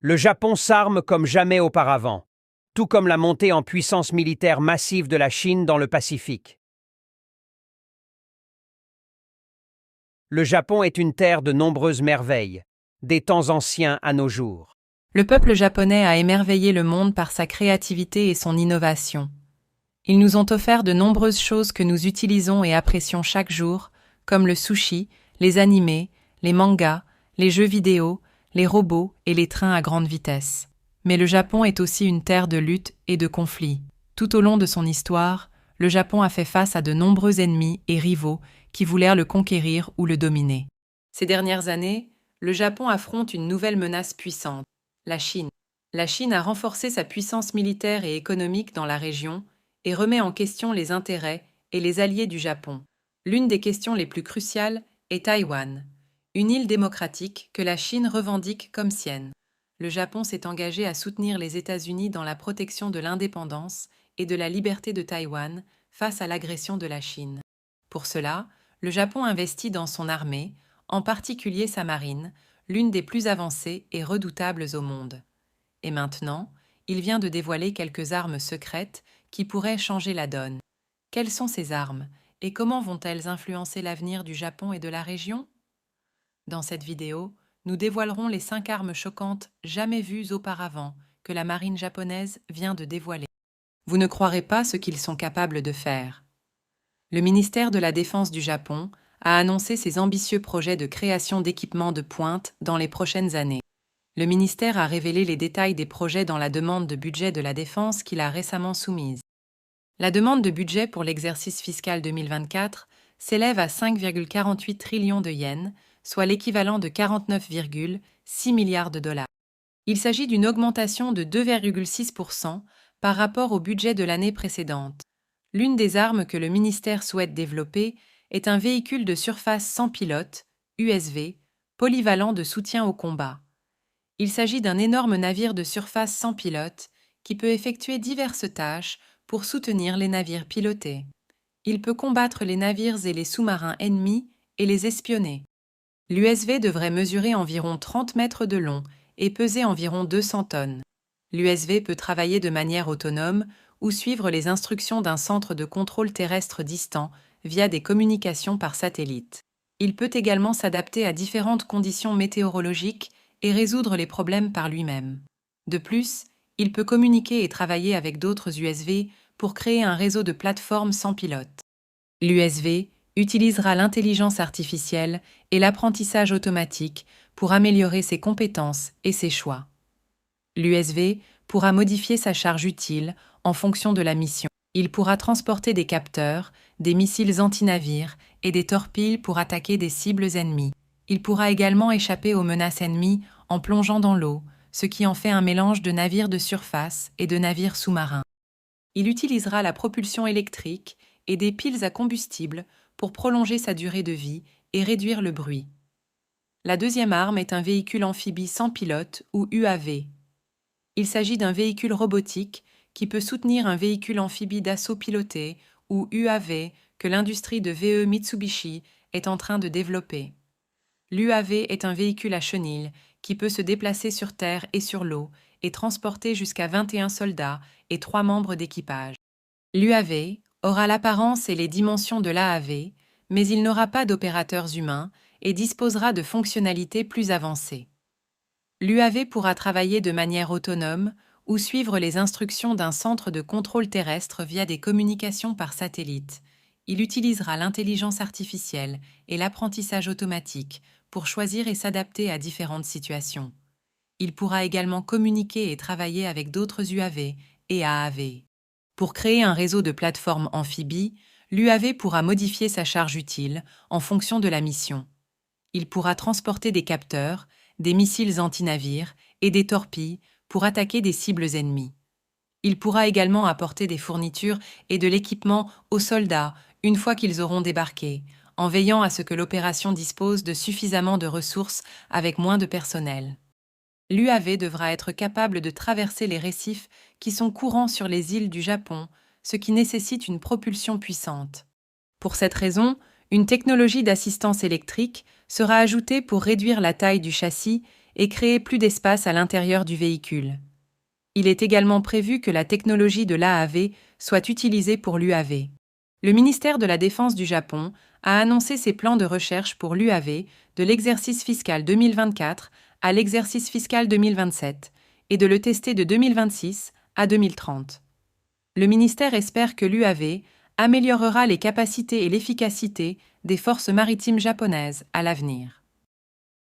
Le Japon s'arme comme jamais auparavant, tout comme la montée en puissance militaire massive de la Chine dans le Pacifique. Le Japon est une terre de nombreuses merveilles, des temps anciens à nos jours. Le peuple japonais a émerveillé le monde par sa créativité et son innovation. Ils nous ont offert de nombreuses choses que nous utilisons et apprécions chaque jour, comme le sushi, les animés, les mangas, les jeux vidéo, les robots et les trains à grande vitesse. Mais le Japon est aussi une terre de lutte et de conflits. Tout au long de son histoire, le Japon a fait face à de nombreux ennemis et rivaux qui voulèrent le conquérir ou le dominer. Ces dernières années, le Japon affronte une nouvelle menace puissante, la Chine. La Chine a renforcé sa puissance militaire et économique dans la région et remet en question les intérêts et les alliés du Japon. L'une des questions les plus cruciales est Taïwan, une île démocratique que la Chine revendique comme sienne. Le Japon s'est engagé à soutenir les États-Unis dans la protection de l'indépendance et de la liberté de Taïwan face à l'agression de la Chine. Pour cela, le Japon investit dans son armée, en particulier sa marine, l'une des plus avancées et redoutables au monde. Et maintenant, il vient de dévoiler quelques armes secrètes qui pourraient changer la donne. Quelles sont ces armes et comment vont-elles influencer l'avenir du Japon et de la région? Dans cette vidéo, nous dévoilerons les 5 armes choquantes jamais vues auparavant que la marine japonaise vient de dévoiler. Vous ne croirez pas ce qu'ils sont capables de faire. Le ministère de la Défense du Japon a annoncé ses ambitieux projets de création d'équipements de pointe dans les prochaines années. Le ministère a révélé les détails des projets dans la demande de budget de la Défense qu'il a récemment soumise. La demande de budget pour l'exercice fiscal 2024 s'élève à 5,48 trillions de yens, soit l'équivalent de 49,6 milliards de dollars. Il s'agit d'une augmentation de 2,6% par rapport au budget de l'année précédente. L'une des armes que le ministère souhaite développer est un véhicule de surface sans pilote, USV, polyvalent de soutien au combat. Il s'agit d'un énorme navire de surface sans pilote qui peut effectuer diverses tâches pour soutenir les navires pilotés. Il peut combattre les navires et les sous-marins ennemis et les espionner. L'USV devrait mesurer environ 30 mètres de long et peser environ 200 tonnes. L'USV peut travailler de manière autonome ou suivre les instructions d'un centre de contrôle terrestre distant via des communications par satellite. Il peut également s'adapter à différentes conditions météorologiques et résoudre les problèmes par lui-même. De plus, il peut communiquer et travailler avec d'autres USV pour créer un réseau de plateformes sans pilote. L'USV utilisera l'intelligence artificielle et l'apprentissage automatique pour améliorer ses compétences et ses choix. L'USV pourra modifier sa charge utile en fonction de la mission. Il pourra transporter des capteurs, des missiles anti-navires et des torpilles pour attaquer des cibles ennemies. Il pourra également échapper aux menaces ennemies en plongeant dans l'eau, ce qui en fait un mélange de navires de surface et de navires sous-marins. Il utilisera la propulsion électrique et des piles à combustible pour prolonger sa durée de vie et réduire le bruit. La deuxième arme est un véhicule amphibie sans pilote ou UAV. Il s'agit d'un véhicule robotique qui peut soutenir un véhicule amphibie d'assaut piloté ou UAV que l'industrie de VE Mitsubishi est en train de développer. L'UAV est un véhicule à chenilles qui peut se déplacer sur terre et sur l'eau et transporter jusqu'à 21 soldats et 3 membres d'équipage. L'UAV aura l'apparence et les dimensions de l'AAV, mais il n'aura pas d'opérateurs humains et disposera de fonctionnalités plus avancées. L'UAV pourra travailler de manière autonome ou suivre les instructions d'un centre de contrôle terrestre via des communications par satellite. Il utilisera l'intelligence artificielle et l'apprentissage automatique pour choisir et s'adapter à différentes situations. Il pourra également communiquer et travailler avec d'autres UAV et AAV. Pour créer un réseau de plateformes amphibies, l'UAV pourra modifier sa charge utile en fonction de la mission. Il pourra transporter des capteurs, des missiles anti-navires et des torpilles pour attaquer des cibles ennemies. Il pourra également apporter des fournitures et de l'équipement aux soldats une fois qu'ils auront débarqué, en veillant à ce que l'opération dispose de suffisamment de ressources avec moins de personnel. L'UAV devra être capable de traverser les récifs qui sont courants sur les îles du Japon, ce qui nécessite une propulsion puissante. Pour cette raison, une technologie d'assistance électrique sera ajoutée pour réduire la taille du châssis et créer plus d'espace à l'intérieur du véhicule. Il est également prévu que la technologie de l'AAV soit utilisée pour l'UAV. Le ministère de la Défense du Japon a annoncé ses plans de recherche pour l'UAV de l'exercice fiscal 2024 à l'exercice fiscal 2027 et de le tester de 2026 à 2030. Le ministère espère que l'UAV améliorera les capacités et l'efficacité des forces maritimes japonaises à l'avenir.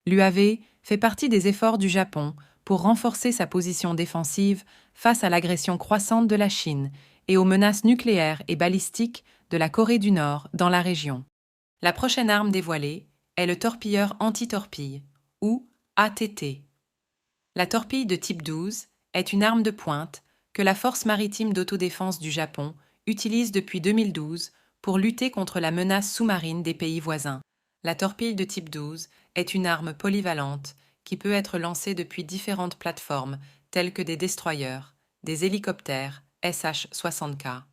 L'UAV fait partie des efforts du Japon pour renforcer sa position défensive face à l'agression croissante de la Chine et aux menaces nucléaires et balistiques de la Corée du Nord dans la région. La prochaine arme dévoilée est le torpilleur anti-torpille, ou ATT. La torpille de type 12 est une arme de pointe que la Force maritime d'autodéfense du Japon utilise depuis 2012 pour lutter contre la menace sous-marine des pays voisins. La torpille de type 12 est une arme polyvalente qui peut être lancée depuis différentes plateformes telles que des destroyers, des hélicoptères SH-60K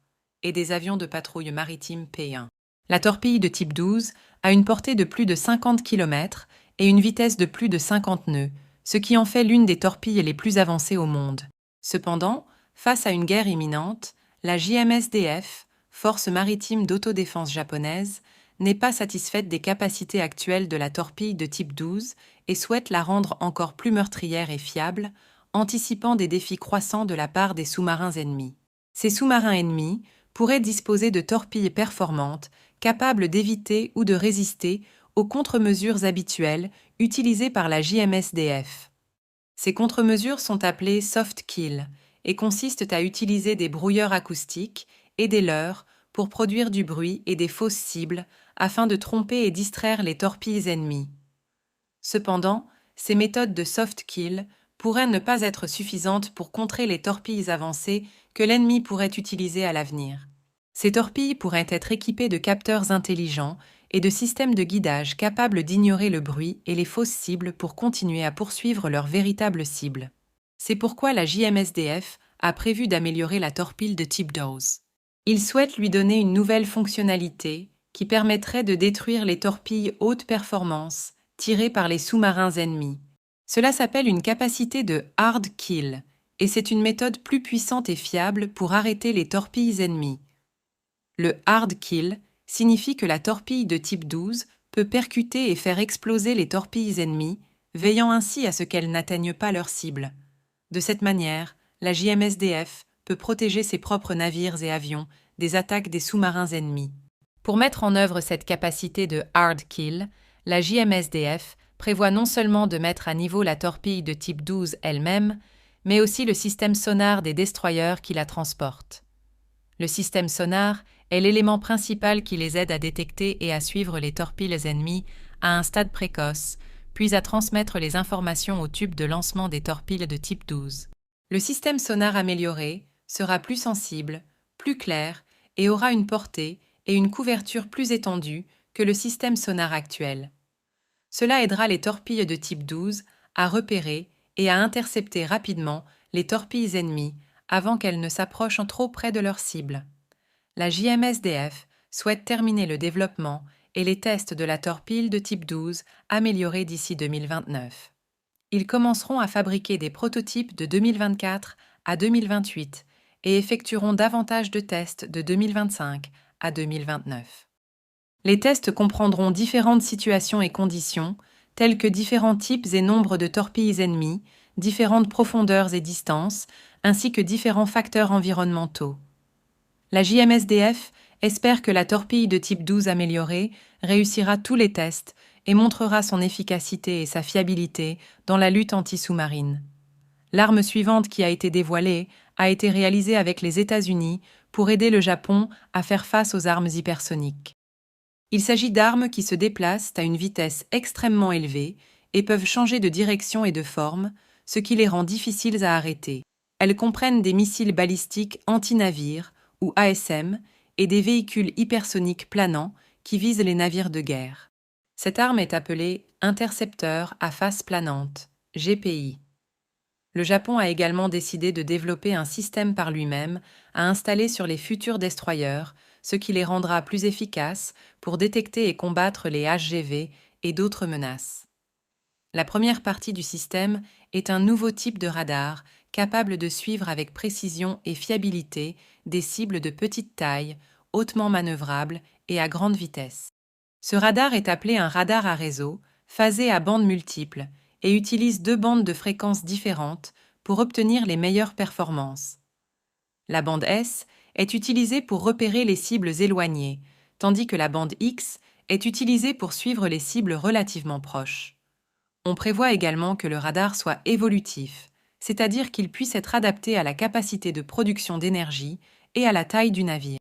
et des avions de patrouille maritime P-1. La torpille de type 12 a une portée de plus de 50 km et une vitesse de plus de 50 nœuds, ce qui en fait l'une des torpilles les plus avancées au monde. Cependant, face à une guerre imminente, la JMSDF, Force maritime d'autodéfense japonaise, n'est pas satisfaite des capacités actuelles de la torpille de type 12 et souhaite la rendre encore plus meurtrière et fiable, anticipant des défis croissants de la part des sous-marins ennemis. Ces sous-marins ennemis pourraient disposer de torpilles performantes, capables d'éviter ou de résister aux contre-mesures habituelles utilisées par la JMSDF. Ces contre-mesures sont appelées soft kill et consistent à utiliser des brouilleurs acoustiques et des leurres pour produire du bruit et des fausses cibles afin de tromper et distraire les torpilles ennemies. Cependant, ces méthodes de soft kill pourraient ne pas être suffisantes pour contrer les torpilles avancées que l'ennemi pourrait utiliser à l'avenir. Ces torpilles pourraient être équipées de capteurs intelligents et de systèmes de guidage capables d'ignorer le bruit et les fausses cibles pour continuer à poursuivre leur véritable cible. C'est pourquoi la JMSDF a prévu d'améliorer la torpille de type 12. Il souhaite lui donner une nouvelle fonctionnalité qui permettrait de détruire les torpilles haute performance tirées par les sous-marins ennemis. Cela s'appelle une capacité de hard kill, et c'est une méthode plus puissante et fiable pour arrêter les torpilles ennemies. Le hard kill signifie que la torpille de type 12 peut percuter et faire exploser les torpilles ennemies, veillant ainsi à ce qu'elles n'atteignent pas leur cible. De cette manière, la JMSDF peut protéger ses propres navires et avions des attaques des sous-marins ennemis. Pour mettre en œuvre cette capacité de hard kill, la JMSDF prévoit non seulement de mettre à niveau la torpille de type 12 elle-même, mais aussi le système sonar des destroyers qui la transportent. Le système sonar est l'élément principal qui les aide à détecter et à suivre les torpilles ennemies à un stade précoce, puis à transmettre les informations au tube de lancement des torpilles de type 12. Le système sonar amélioré sera plus sensible, plus clair et aura une portée et une couverture plus étendue que le système sonar actuel. Cela aidera les torpilles de type 12 à repérer et à intercepter rapidement les torpilles ennemies avant qu'elles ne s'approchent trop près de leur cible. La JMSDF souhaite terminer le développement et les tests de la torpille de type 12 améliorée d'ici 2029. Ils commenceront à fabriquer des prototypes de 2024 à 2028 et effectueront davantage de tests de 2025 à 2029. Les tests comprendront différentes situations et conditions, telles que différents types et nombres de torpilles ennemies, différentes profondeurs et distances, ainsi que différents facteurs environnementaux. La JMSDF espère que la torpille de type 12 améliorée réussira tous les tests et montrera son efficacité et sa fiabilité dans la lutte anti-sous-marine. L'arme suivante qui a été dévoilée a été réalisée avec les États-Unis pour aider le Japon à faire face aux armes hypersoniques. Il s'agit d'armes qui se déplacent à une vitesse extrêmement élevée et peuvent changer de direction et de forme, ce qui les rend difficiles à arrêter. Elles comprennent des missiles balistiques anti-navires, ou ASM, et des véhicules hypersoniques planants qui visent les navires de guerre. Cette arme est appelée intercepteur à face planante, GPI. Le Japon a également décidé de développer un système par lui-même à installer sur les futurs destroyers, ce qui les rendra plus efficaces pour détecter et combattre les HGV et d'autres menaces. La première partie du système est un nouveau type de radar capable de suivre avec précision et fiabilité des cibles de petite taille, hautement manœuvrables et à grande vitesse. Ce radar est appelé un radar à réseau, phasé à bandes multiples, et utilise deux bandes de fréquences différentes pour obtenir les meilleures performances. La bande S est utilisée pour repérer les cibles éloignées, tandis que la bande X est utilisée pour suivre les cibles relativement proches. On prévoit également que le radar soit évolutif, c'est-à-dire qu'il puisse être adapté à la capacité de production d'énergie et à la taille du navire.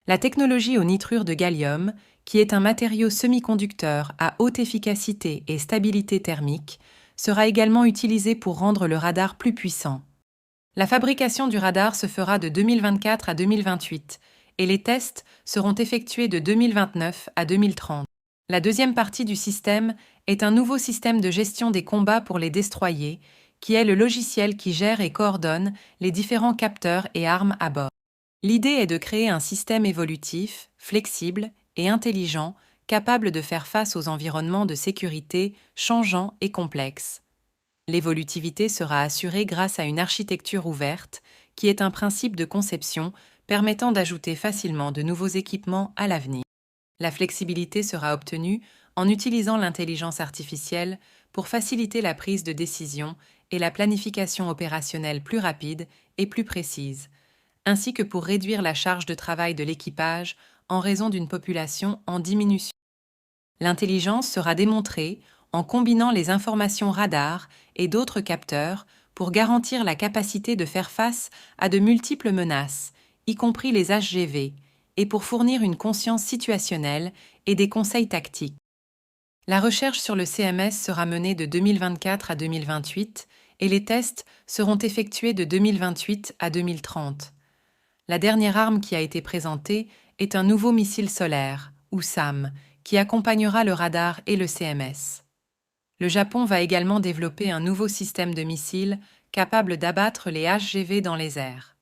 La technologie au nitrure de gallium, qui est un matériau semi-conducteur à haute efficacité et stabilité thermique, sera également utilisée pour rendre le radar plus puissant. La fabrication du radar se fera de 2024 à 2028 et les tests seront effectués de 2029 à 2030. La deuxième partie du système est un nouveau système de gestion des combats pour les destroyers, qui est le logiciel qui gère et coordonne les différents capteurs et armes à bord. L'idée est de créer un système évolutif, flexible et intelligent, capable de faire face aux environnements de sécurité changeants et complexes. L'évolutivité sera assurée grâce à une architecture ouverte, qui est un principe de conception permettant d'ajouter facilement de nouveaux équipements à l'avenir. La flexibilité sera obtenue en utilisant l'intelligence artificielle pour faciliter la prise de décision et la planification opérationnelle plus rapide et plus précise, ainsi que pour réduire la charge de travail de l'équipage en raison d'une population en diminution. L'intelligence sera démontrée en combinant les informations radar et d'autres capteurs pour garantir la capacité de faire face à de multiples menaces, y compris les HGV, et pour fournir une conscience situationnelle et des conseils tactiques. La recherche sur le CMS sera menée de 2024 à 2028 et les tests seront effectués de 2028 à 2030. La dernière arme qui a été présentée est un nouveau missile solaire, ou SAM, qui accompagnera le radar et le CMS. Le Japon va également développer un nouveau système de missiles capable d'abattre les HGV dans les airs.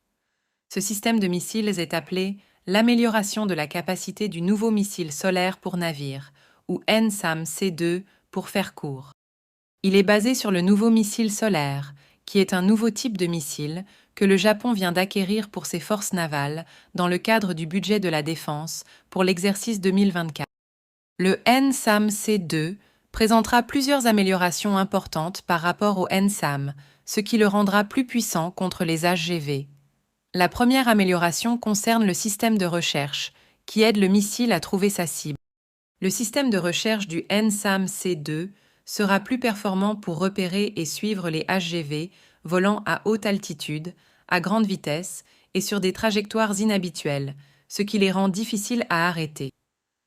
Ce système de missiles est appelé l'amélioration de la capacité du nouveau missile solaire pour navire, ou NSAM-C2 pour faire court. Il est basé sur le nouveau missile solaire, qui est un nouveau type de missile que le Japon vient d'acquérir pour ses forces navales dans le cadre du budget de la défense pour l'exercice 2024. Le NSAM-C2 présentera plusieurs améliorations importantes par rapport au NSAM, ce qui le rendra plus puissant contre les HGV. La première amélioration concerne le système de recherche, qui aide le missile à trouver sa cible. Le système de recherche du NSAM-C2 sera plus performant pour repérer et suivre les HGV volant à haute altitude, à grande vitesse et sur des trajectoires inhabituelles, ce qui les rend difficiles à arrêter.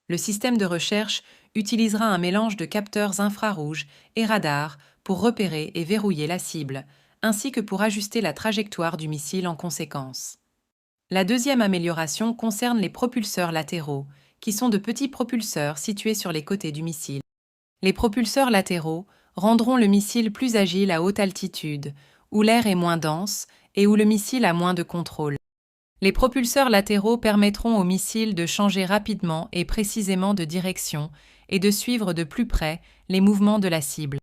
Le système de recherche utilisera un mélange de capteurs infrarouges et radars pour repérer et verrouiller la cible, ainsi que pour ajuster la trajectoire du missile en conséquence. La deuxième amélioration concerne les propulseurs latéraux, qui sont de petits propulseurs situés sur les côtés du missile. Les propulseurs latéraux rendront le missile plus agile à haute altitude, où l'air est moins dense et où le missile a moins de contrôle. Les propulseurs latéraux permettront au missile de changer rapidement et précisément de direction et de suivre de plus près les mouvements de la cible.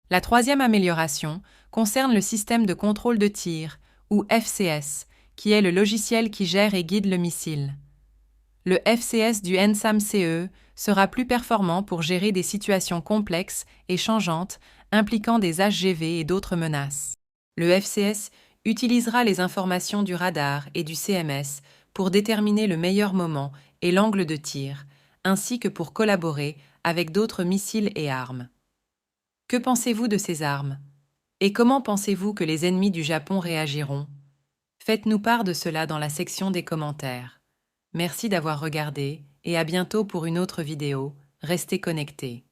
La troisième amélioration concerne le système de contrôle de tir, ou FCS, qui est le logiciel qui gère et guide le missile. Le FCS du NSAM-CE sera plus performant pour gérer des situations complexes et changeantes impliquant des HGV et d'autres menaces. Le FCS utilisera les informations du radar et du CMS pour déterminer le meilleur moment et l'angle de tir, ainsi que pour collaborer avec d'autres missiles et armes. Que pensez-vous de ces armes? Et comment pensez-vous que les ennemis du Japon réagiront? Faites-nous part de cela dans la section des commentaires. Merci d'avoir regardé et à bientôt pour une autre vidéo. Restez connectés.